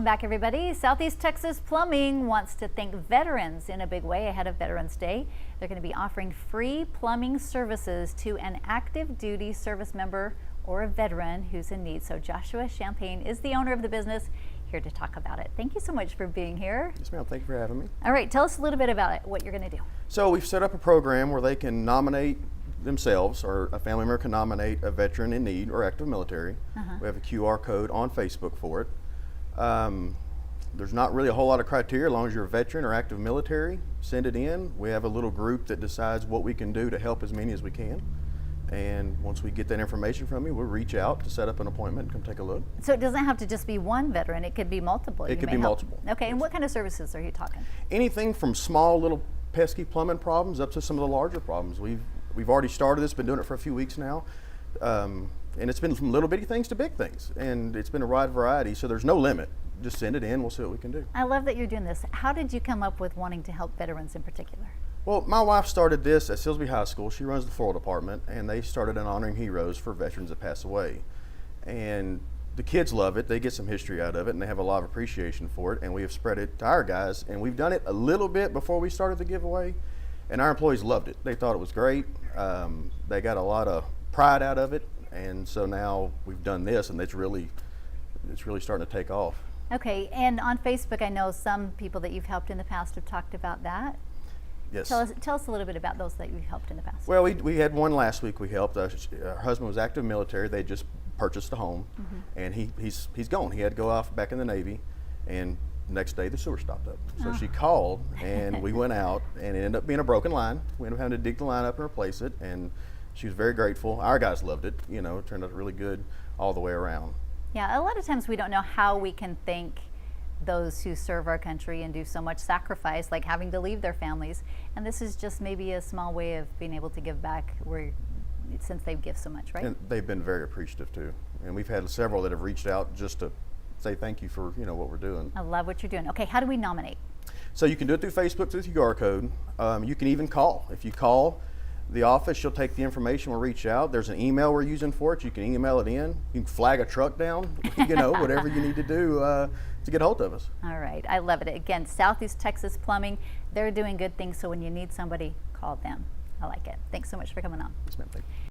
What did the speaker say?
Welcome back, everybody. Southeast Texas Plumbing wants to thank veterans in a big way ahead of Veterans Day. They're going to be offering free plumbing services to an active duty service member or a veteran who's in need. So Joshua Champagne is the owner of the business, here to talk about it. Thank you so much for being here. Yes, ma'am. Thank you for having me. All right, tell us a little bit about it, what you're going to do. So we've set up a program where they can nominate themselves, or a family member can nominate a veteran in need or active military. We have a QR code on Facebook for it. There's not really a whole lot of criteria. As long as you're a veteran or active military, send it in. We have a little group that decides what we can do to help as many as we can. And once we get that information from you, we'll reach out to set up an appointment and come take a look. So it doesn't have to just be one veteran, it could be multiple. It could be multiple. Okay, and what kind of services are you talking? Anything from small little pesky plumbing problems up to some of the larger problems. We've already started this, been doing it for a few weeks now. And it's been from little bitty things to big things. And it's been a wide variety, so there's no limit. Just send it in, we'll see what we can do. I love that you're doing this. How did you come up with wanting to help veterans in particular? Well, my wife started this at Silsbee High School. She runs the floral department, and they started an honoring heroes for veterans that pass away. And the kids love it. They get some history out of it, and they have a lot of appreciation for it. And we have spread it to our guys, and we've done it a little bit before we started the giveaway, and our employees loved it. They thought it was great. They got a lot of pride out of it, and so now we've done this, and it's really starting to take off. Okay, and on Facebook, I know some people that you've helped in the past have talked about that. Yes. Tell us a little bit about those that you've helped in the past. Well, we had one last week we helped. Her husband was active military. They just purchased a home, and he's gone. He had to go off back in the Navy, and the next day the sewer stopped up. So she called, and we went out, and it ended up being a broken line. We ended up having to dig the line up and replace it, and she was very grateful. Our guys loved it. You know, it turned out really good all the way around. Yeah, a lot of times we don't know how we can thank those who serve our country and do so much sacrifice, like having to leave their families. And this is just maybe a small way of being able to give back since they give so much, right? And they've been very appreciative too. And we've had several that have reached out just to say thank you for what we're doing. I love what you're doing. Okay, how do we nominate? So you can do it through Facebook through the QR code. You can even call. If you call the office, she'll take the information, we'll reach out. There's an email we're using for it. You can email it in. You can flag a truck down, whatever you need to do to get a hold of us. All right, I love it. Again, Southeast Texas Plumbing, they're doing good things, so when you need somebody, call them. I like it. Thanks so much for coming on. Yes, ma'am. Thank you.